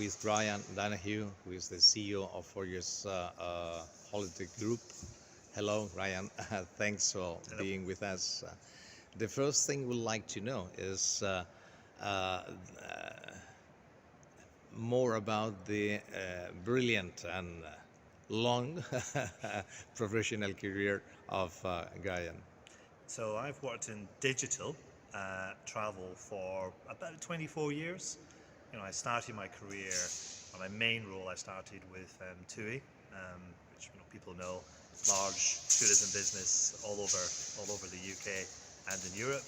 is Graham Donoghue, who is the CEO of Sykes Holidays Group. Hello, Ryan. Thanks for Hello. being with us. The first thing we'd like to know is uh, more about the brilliant and long professional career of Graham. So I've worked in digital travel for about 24 years. I started my career, or my main role, I started with TUI, which people know, large tourism business all over the UK and in Europe.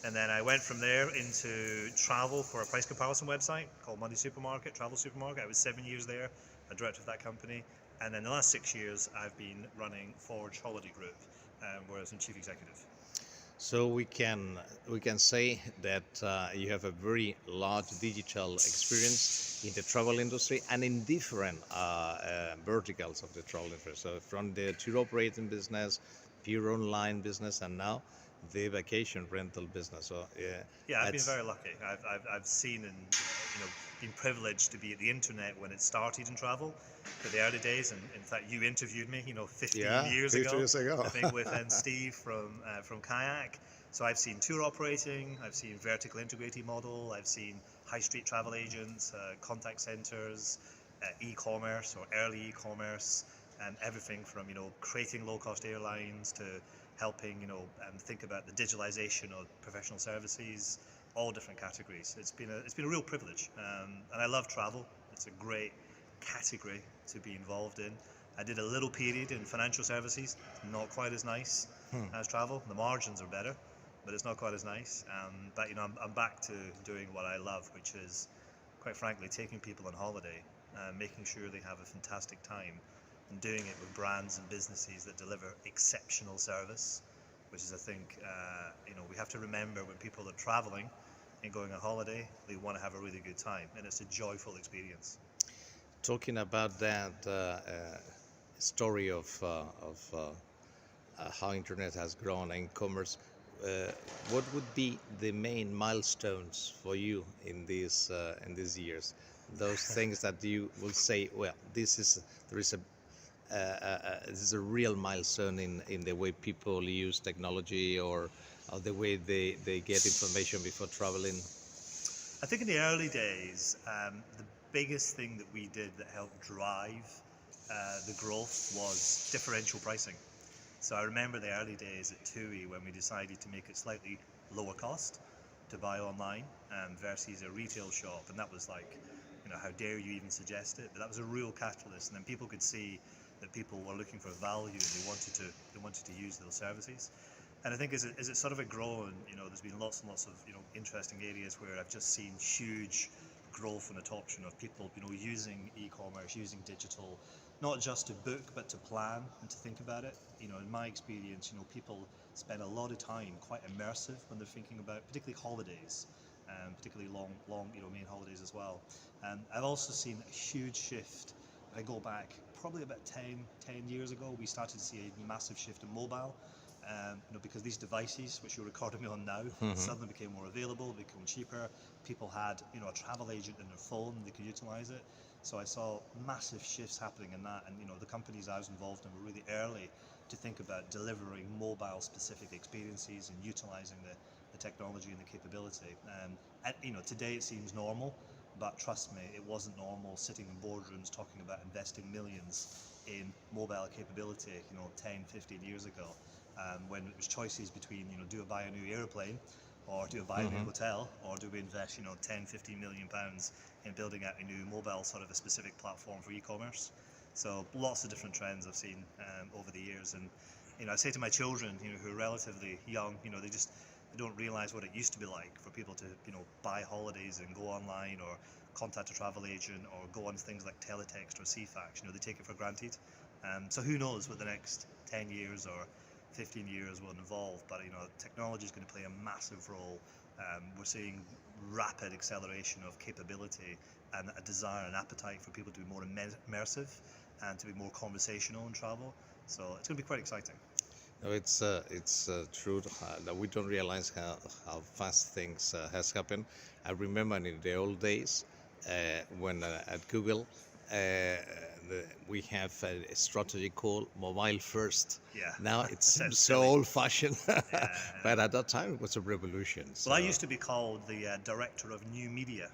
And then I went from there into travel for a price comparison website called Moneysuperamarket, Travelsupermarket. I was 7 years there, a director of that company. And then the last 6 years, I've been running Forge Holiday Group, where I was in chief executive. So we can say that you have a very large digital experience in the travel industry and in different verticals of the travel industry. So from the tour operating business, pure online business, and now the vacation rental business. So yeah, I've been very lucky. I've seen and been privileged to be at the internet when it started in travel, for the early days. And in fact, you interviewed me, 15 years 50 ago. years ago. I think with Steve from Kayak. So I've seen tour operating, I've seen vertical integrated model, I've seen high street travel agents, contact centers, e-commerce or early e-commerce, and everything from creating low-cost airlines to helping think about the digitalization of professional services, all different categories. It's been a real privilege, and I love travel. It's a great category to be involved in. I did a little period in financial services, not quite as nice as travel. The margins are better, but it's not quite as nice. But I'm back to doing what I love, which is, quite frankly, taking people on holiday, making sure they have a fantastic time, and doing it with brands and businesses that deliver exceptional service, which is, I think, we have to remember when people are traveling and going on holiday, they want to have a really good time, and it's a joyful experience. Talking about that story of how internet has grown and commerce, what would be the main milestones for you in these years? Those things that you will say, well, this is a real milestone in the way people use technology or the way they get information before traveling. I think in the early days, the biggest thing that we did that helped drive the growth was differential pricing. So I remember the early days at TUI when we decided to make it slightly lower cost to buy online versus a retail shop, and that was like, how dare you even suggest it? But that was a real catalyst, and then people could see that people were looking for value and they wanted to use those services. And I think as it sort of grown, there's been lots and lots of interesting areas where I've just seen huge growth and adoption of people using e-commerce, using digital, not just to book but to plan and to think about it. In my experience, people spend a lot of time quite immersive when they're thinking about particularly holidays, particularly long main holidays as well. And I've also seen a huge shift. If I go back probably about 10 years ago, we started to see a massive shift in mobile. Because these devices, which you're recording me on now, suddenly became more available, became cheaper. People had, a travel agent in their phone, they could utilize it. So I saw massive shifts happening in that, and the companies I was involved in were really early to think about delivering mobile-specific experiences and utilizing the technology and the capability. And today it seems normal, but trust me, it wasn't normal sitting in boardrooms talking about investing millions in mobile capability, 10, 15 years ago. When it was choices between, do I buy a new airplane, or do I buy a new hotel, or do we invest, 10, 15 million pounds in building out a new mobile sort of a specific platform for e-commerce? So lots of different trends I've seen over the years. And I say to my children, who are relatively young, they don't realize what it used to be like for people to, buy holidays and go online or contact a travel agent or go on things like teletext or CFAX. They take it for granted. So who knows what the next 10 years or 15 years will involve, but technology is going to play a massive role. We're seeing rapid acceleration of capability and a desire and appetite for people to be more immersive and to be more conversational in travel. So it's going to be quite exciting. No, it's true that we don't realize how fast things has happened. I remember in the old days when at Google, we have a strategy called mobile first. Yeah. Now it seems Sounds so silly. old-fashioned, Yeah. but at that time it was a revolution. Well, I So, used to be called the director of new media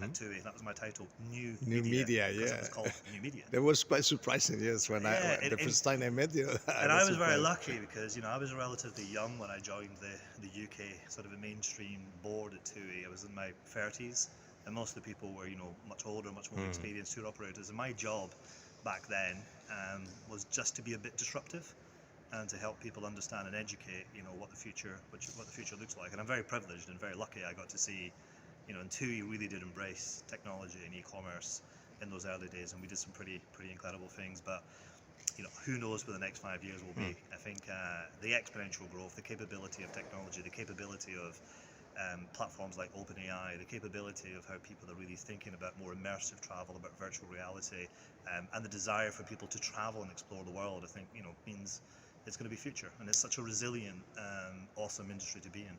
at TUI. That was my title, new new media, because it yeah. was called new media. That was quite surprising, yes. When Yeah, the first time I met you, and I was very surprised. lucky because I was relatively young when I joined the UK sort of a mainstream board at TUI. I was in my 30s, and most of the people were much older, much more experienced tour operators. And my job back then was just to be a bit disruptive and to help people understand and educate what the future looks like. And I'm very privileged and very lucky I got to see and TUI really did embrace technology and e-commerce in those early days, and we did some pretty incredible things. But who knows where the next 5 years will be. I think the exponential growth, the capability of technology, the capability of platforms like OpenAI, the capability of how people are really thinking about more immersive travel, about virtual reality, and the desire for people to travel and explore the world, I think means it's going to be future, and it's such a resilient, awesome industry to be in.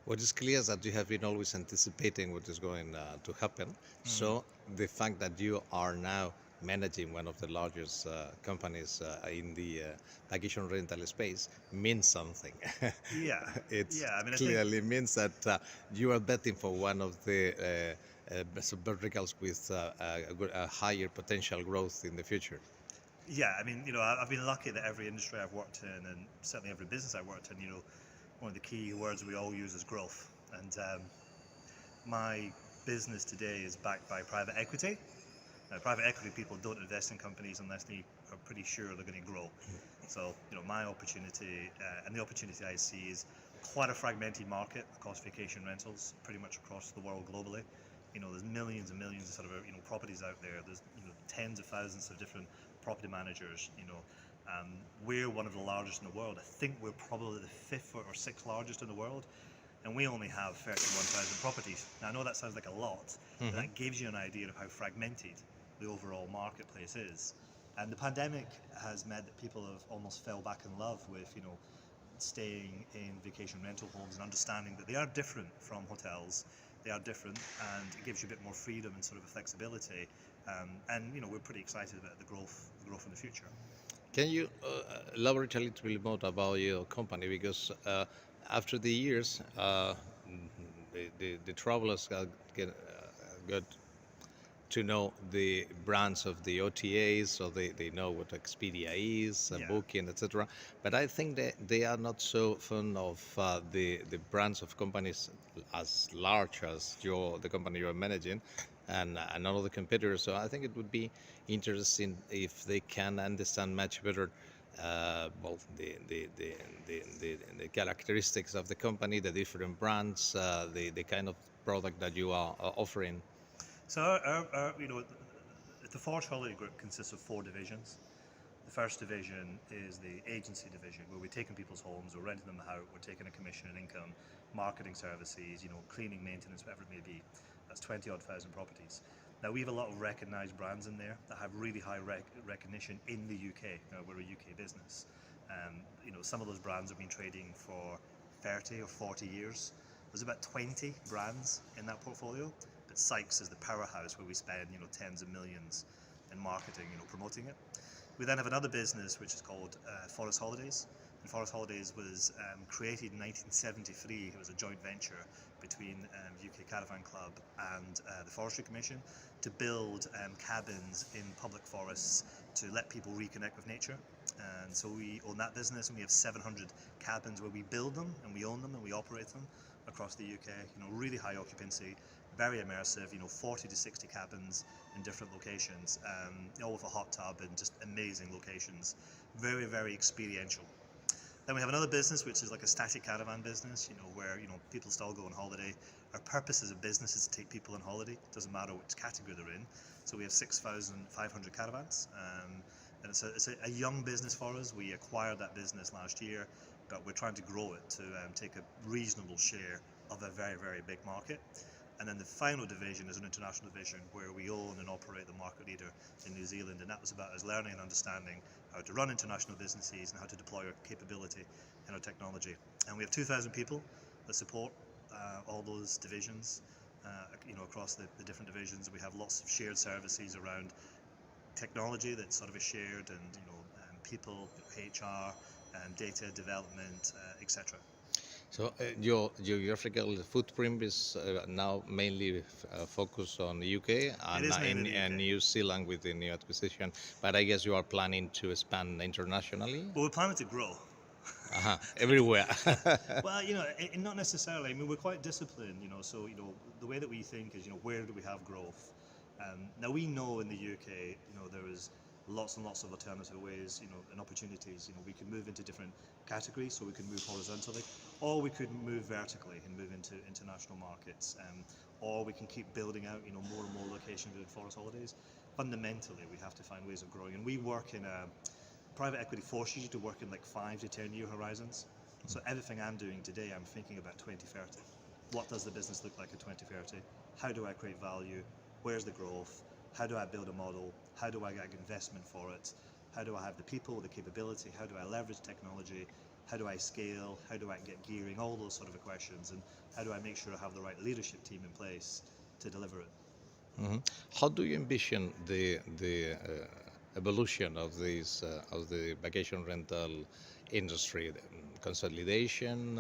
What is clear is that you have been always anticipating what is going to happen. So the fact that you are now managing one of the largest companies in the vacation rental space means something. Yeah, It yeah. I mean, I think clearly means that you are betting for one of the verticals with a higher potential growth in the future. yeah. I mean, I've been lucky that every industry I've worked in, and certainly every business I've worked in, one of the key words we all use is growth. And my business today is backed by private equity. Now, private equity people don't invest in companies unless they are pretty sure they're going to grow. So, my opportunity and the opportunity I see is quite a fragmented market across vacation rentals, pretty much across the world globally. There's millions and millions of sort of properties out there. There's tens of thousands of different property managers. We're one of the largest in the world. I think we're probably the fifth or sixth largest in the world, and we only have 31,000 properties. Now, I know that sounds like a lot, but that gives you an idea of how fragmented the overall marketplace is. And the pandemic has meant that people have almost fell back in love with, staying in vacation rental homes and understanding that they are different from hotels. They are different, and it gives you a bit more freedom and sort of a flexibility. And we're pretty excited about the growth in the future. Can you elaborate a little bit more about your company? Because after the years, the travelers got to know the brands of the OTAs, so they know what Expedia is, Yeah. Booking, etc. But I think that they are not so fond of the brands of companies as large as the company you are managing, and all of the competitors. So I think it would be interesting if they can understand much better both the characteristics of the company, the different brands, the kind of product that you are offering. So the Forge Holiday Group consists of 4 divisions. The first division is the agency division, where we're taking people's homes, we're renting them out, we're taking a commission and income, marketing services, cleaning, maintenance, whatever it may be. That's 20 odd thousand properties. Now, we have a lot of recognised brands in there that have really high recognition in the UK. Now, we're a UK business. Some of those brands have been trading for 30 or 40 years. There's about 20 brands in that portfolio, but Sykes is the powerhouse where we spend tens of millions in marketing, promoting it. We then have another business which is called Forest Holidays. And Forest Holidays was created in 1973. It was a joint venture between UK Caravan Club and the Forestry Commission to build cabins in public forests to let people reconnect with nature. And so we own that business, and we have 700 cabins where we build them and we own them and we operate them across the UK. Really high occupancy, very immersive. 40 to 60 cabins in different locations, all with a hot tub and just amazing locations. Very, very experiential. Then we have another business which is like a static caravan business, where people still go on holiday. Our purpose as a business is to take people on holiday. It doesn't matter which category they're in. So we have 6,500 caravans, and it's a young business for us. We acquired that business last year, but we're trying to grow it to take a reasonable share of a very, very big market. And then the final division is an international division where we own and operate the market leader in New Zealand, and that was about us learning and understanding how to run international businesses and how to deploy our capability and our technology. And we have 2,000 people that support all those divisions. across the different divisions. We have lots of shared services around technology that's sort of a shared, and people, HR, data development, etc. So your geographical footprint is now mainly focused on the UK It and is mainly the and UK. New Zealand with the new acquisition, but I guess you are planning to expand internationally. Well, we're planning to grow. Everywhere. Well, not necessarily. I mean, we're quite disciplined, so, the way that we think is, where do we have growth? Now, we know in the UK, there is lots and lots of alternative ways, and opportunities. We could move into different categories, so we could move horizontally, or we could move vertically and move into international markets, or we can keep building out, more and more locations within Forest Holidays. Fundamentally, we have to find ways of growing, and we work in a private equity forces you to work in like 5 to 10 year horizons. So everything I'm doing today, I'm thinking about 2030. What does the business look like in 2030? How do I create value? Where's the growth? How do I build a model? How do I get investment for it? How do I have the people, the capability? How do I leverage technology? How do I scale? How do I get gearing? All those sort of questions. And how do I make sure I have the right leadership team in place to deliver it? How do you envision the evolution of these of the vacation rental industry? Consolidation,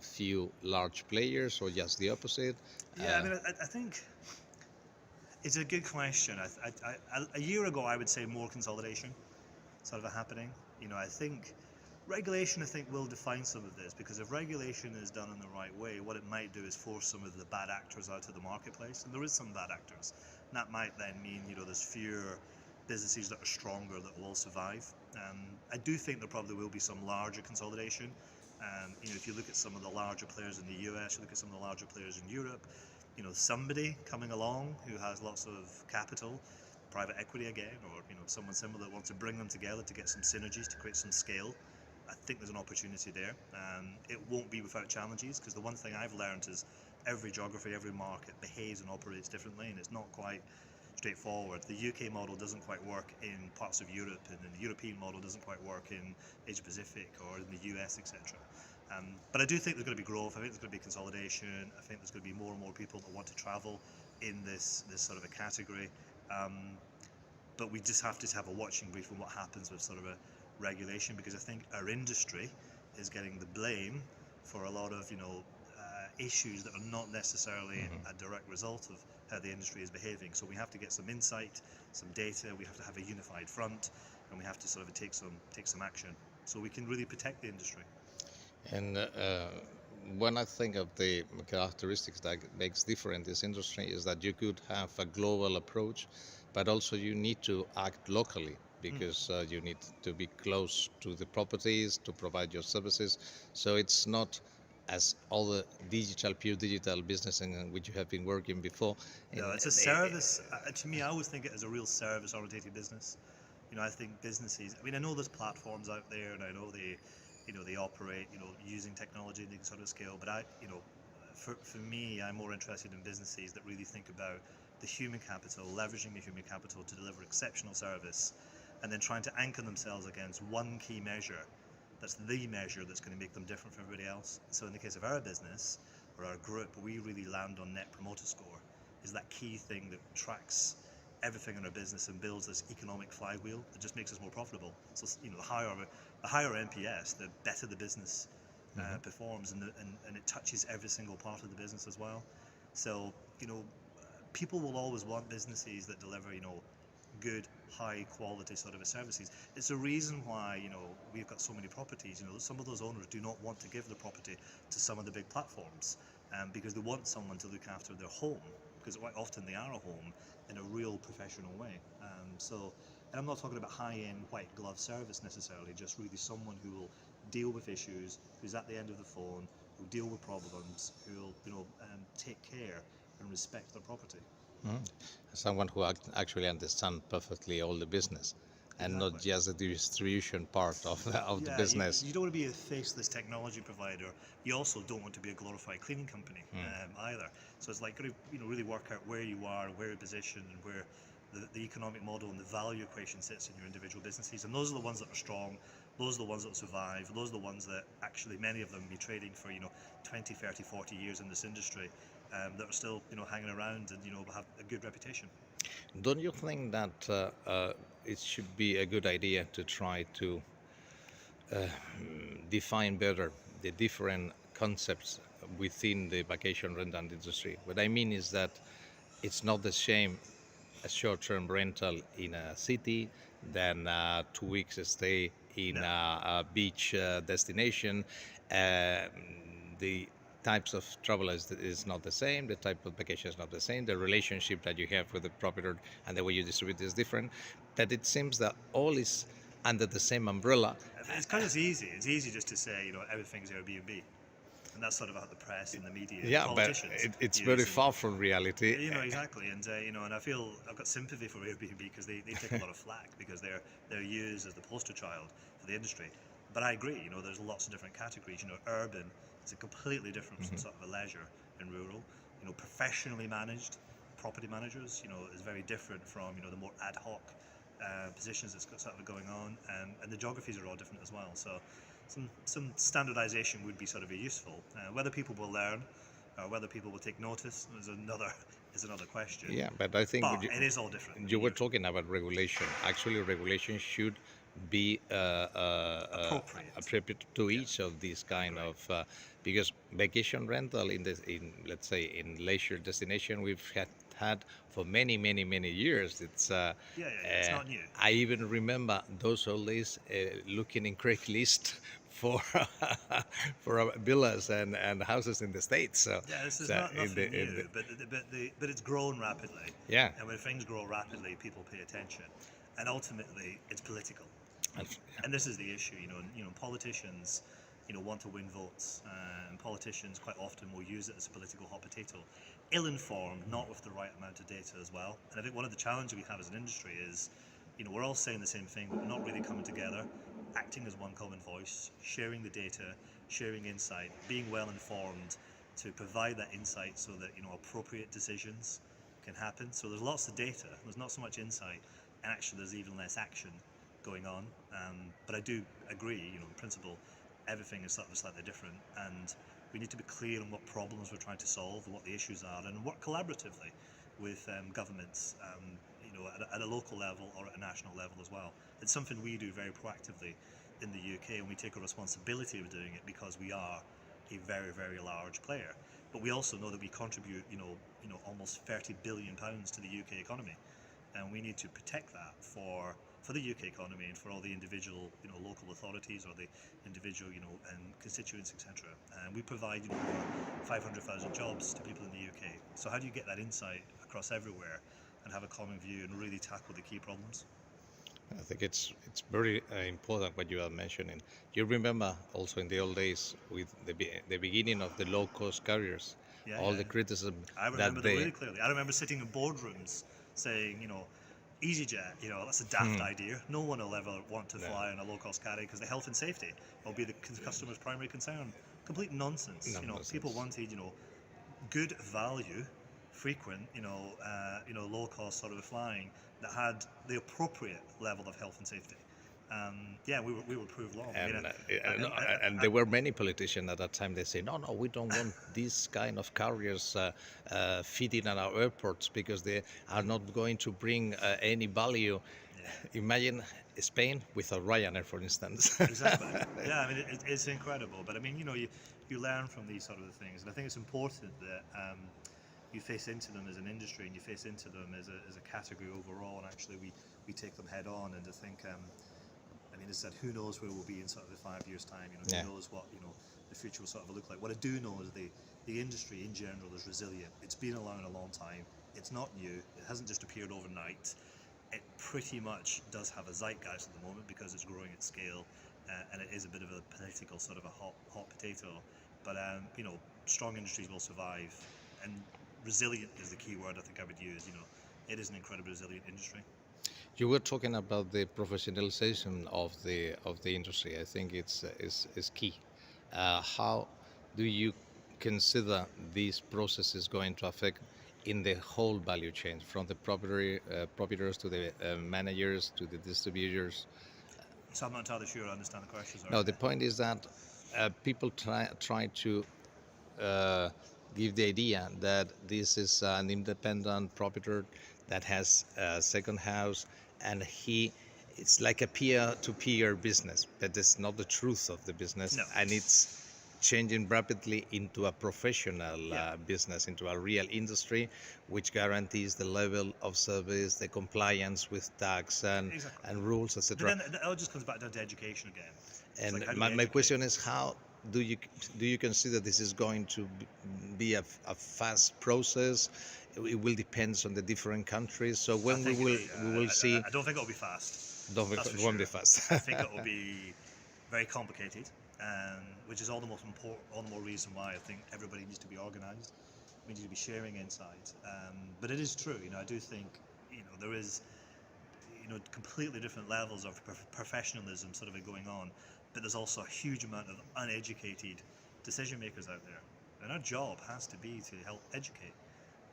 few large players, or just the opposite? Yeah, I mean, I think it's a good question. A year ago, I would say more consolidation sort of happening. I think regulation, will define some of this, because if regulation is done in the right way, what it might do is force some of the bad actors out of the marketplace, and there is some bad actors. And that might then mean, there's fewer businesses that are stronger that will all survive. I do think there probably will be some larger consolidation. If you look at some of the larger players in the US, you look at some of the larger players in Europe, somebody coming along who has lots of capital, private equity again, or someone similar that wants to bring them together to get some synergies, to create some scale. I think there's an opportunity there. It won't be without challenges, because the one thing I've learned is every geography, every market behaves and operates differently, and it's not quite straightforward. The UK model doesn't quite work in parts of Europe, and the European model doesn't quite work in Asia Pacific or in the US, etc. But I do think there's going to be growth. I think there's going to be consolidation. I think there's going to be more and more people that want to travel in this sort of a category. But we just have to have a watching brief on what happens with sort of a regulation, because I think our industry is getting the blame for a lot of issues that are not necessarily a direct result of how the industry is behaving. So we have to get some insight, some data. We have to have a unified front, and we have to sort of take some action so we can really protect the industry. And when I think of the characteristics that makes different this industry is that you could have a global approach, but also you need to act locally, because you need to be close to the properties to provide your services. So it's not as all the pure digital business in which you have been working before. No, it's a service. To me, I always think it as a real service-oriented business. I think businesses. I mean, I know there's platforms out there, and I know they operate, using technology and they can sort of scale. But for me, I'm more interested in businesses that really think about the human capital, leveraging the human capital to deliver exceptional service, and then trying to anchor themselves against one key measure that's the measure that's going to make them different from everybody else. So in the case of our business or our group, we really land on Net Promoter Score, is that key thing that tracks everything in our business and builds this economic flywheel that just makes us more profitable. So the higher NPS, the better the business performs, and it touches every single part of the business as well. So people will always want businesses that deliver good, high quality sort of services. It's a reason why we've got so many properties. Some of those owners do not want to give the property to some of the big platforms, because they want someone to look after their home, because quite often they are a home in a real professional way. And I'm not talking about high-end white glove service necessarily, just really someone who will deal with issues, who's at the end of the phone, who deal with problems, who will take care and respect their property. Someone who actually understands perfectly all the business, and Exactly. not just the distribution part of the business. You don't want to be a faceless technology provider. You also don't want to be a glorified cleaning company either. So it's like got to really work out where you are, where you're positioned, and where the economic model and the value equation sits in your individual businesses. And those are the ones that are strong. those are the ones that survive. Those are the ones that actually, many of them be trading for 20, 30, 40 years in this industry, that are still hanging around and have a good reputation. Don't you think that it should be a good idea to try to define better the different concepts within the vacation rental industry? What I mean is that it's not the same a short-term rental in a city than 2 weeks stay in No. a beach destination. The types of travel is not the same. The type of vacation is not the same. The relationship that you have with the proprietor and the way you distribute is different. But it seems that all is under the same umbrella. It's kind of easy. It's easy just to say everything's Airbnb, and that's sort of about the press and the media and Yeah, but politicians. it's use, very and- far from reality. Exactly, and and I feel I've got sympathy for Airbnb because they take a lot of flack because they're used as the poster child for the industry. But I agree, there's lots of different categories. Urban is a completely different from sort of a leisure and rural. Professionally managed property managers, is very different from the more ad hoc positions that's got sort of going on, and the geographies are all different as well. So some standardization would be sort of useful. Whether people will learn or whether people will take notice is another question. Yeah, but I think But it is all different. you were talking about regulation. Actually, regulation should be appropriate to each of these kind of because vacation rental in let's say in leisure destination we've had for many years. It's It's not new. I even remember those old days looking in Craigslist for for villas and houses in the States. So Yeah, this is so not in nothing the- in new, the- but it's grown rapidly. yeah. And when things grow rapidly, people pay attention, and ultimately, it's political. And this is the issue. Politicians, want to win votes, and politicians quite often will use it as a political hot potato, ill-informed, not with the right amount of data as well. And I think one of the challenges we have as an industry is, we're all saying the same thing, but we're not really coming together, acting as one common voice, sharing the data, sharing insight, being well informed to provide that insight so that appropriate decisions can happen. So there's lots of data, there's not so much insight, and actually there's even less action going on. But I do agree, in principle, everything is sort of slightly different, and we need to be clear on what problems we're trying to solve and what the issues are, and work collaboratively with governments, at a local level or at a national level as well. It's something we do very proactively in the UK, and we take a responsibility of doing it because we are a very large player. But we also know that we contribute, almost £30 billion to the UK economy, and we need to protect that for the UK economy and for all the individual, local authorities or the individual, and constituents, etc. And we provide, over 500,000 jobs to people in the UK. So how do you get that insight across everywhere and have a common view and really tackle the key problems? I think it's very important what you are mentioning. You remember also in the old days with the beginning of the low-cost carriers, all the criticism I remember that them really clearly. I remember sitting in boardrooms saying, EasyJet, that's a daft idea. No one will ever want to fly on a low-cost carrier because the health and safety will be the customer's primary concern. Complete nonsense. People wanted, good value, frequent, low-cost sort of flying that had the appropriate level of health and safety. We were proved wrong. and there were many politicians at that time. They say, no, we don't want these kind of carriers feeding at our airports because they are not going to bring any value. Yeah. Imagine Spain without Ryanair, for instance. Exactly. Yeah, it's incredible. But you learn from these sort of things, and I think it's important that you face into them as an industry and you face into them as a category overall, and actually we take them head on. And to think, as I said, who knows where we'll be in sort of the 5 years' time? Who knows what the future will sort of look like. What I do know is the industry in general is resilient. It's been around a long time. It's not new. It hasn't just appeared overnight. It pretty much does have a zeitgeist at the moment because it's growing at scale, and it is a bit of a political sort of a hot potato. But strong industries will survive, and resilient is the key word I think I would use. It is an incredibly resilient industry. You were talking about the professionalization of the industry. I think it's is key. How do you consider these processes going to affect in the whole value chain, from the proprietors to the managers to the distributors? So I'm not entirely sure I understand the question. Sorry. No, the point is that people try to give the idea that this is an independent proprietor that has a second house, and it's like a peer-to-peer business, but it's not the truth of the business. No. And it's changing rapidly into a professional Yeah. business, into a real industry, which guarantees the level of service, the compliance with tax Exactly. and rules, But etc. then it all just comes back down to education again. It's And like, how do we my educate? question is, how do you consider this is going to be a fast process? It will depend on the different countries. So when we will see, I don't think it'll be fast. don't That's for won't be sure. fast. I think it'll be very complicated, which is all the most important, all the more reason why I think everybody needs to be organised. We need to be sharing insights. But it is true, I do think, there is, completely different levels of professionalism sort of going on, but there's also a huge amount of uneducated decision makers out there. And our job has to be to help educate.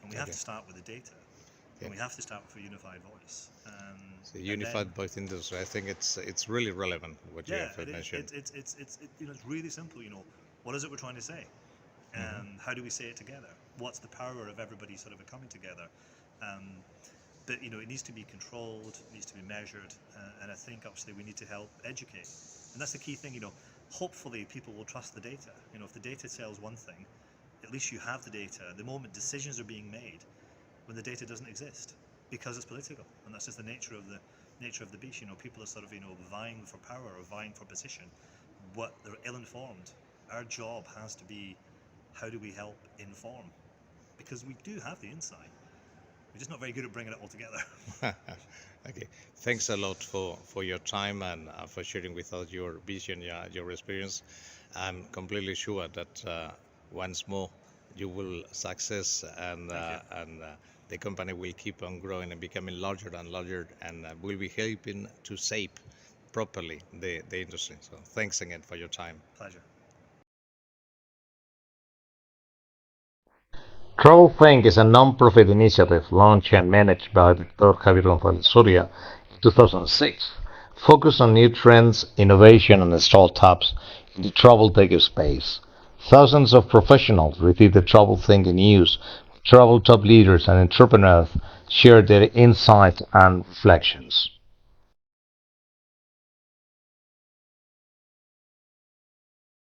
And we have to start with the data. And we have to start with a unified voice. So unified both industry. I think it's really relevant what you have mentioned. It's really simple. What is it we're trying to say? How do we say it together? What's the power of everybody sort of coming together? But it needs to be controlled, it needs to be measured, and I think obviously we need to help educate. And that's the key thing. Hopefully people will trust the data. If the data tells one thing, at least you have the data. The moment decisions are being made, when the data doesn't exist, because it's political, and that's just the nature of the beast. People are sort of vying for power or vying for position, but they're ill-informed. Our job has to be, how do we help inform? Because we do have the insight. We're just not very good at bringing it all together. Okay, thanks a lot for your time and for sharing with us your vision, your experience. I'm completely sure that once more you will success, and the company will keep on growing and becoming larger and larger, and will be helping to shape properly the industry. So thanks again for your time. Pleasure. Travelthink is a non-profit initiative launched and managed by Dr. Javier Gonzalez-Soria in 2006, focused on new trends, innovation, and startups in the travel tech space. Thousands of professionals receive the Travelthink news. Travel top leaders and entrepreneurs share their insights and reflections.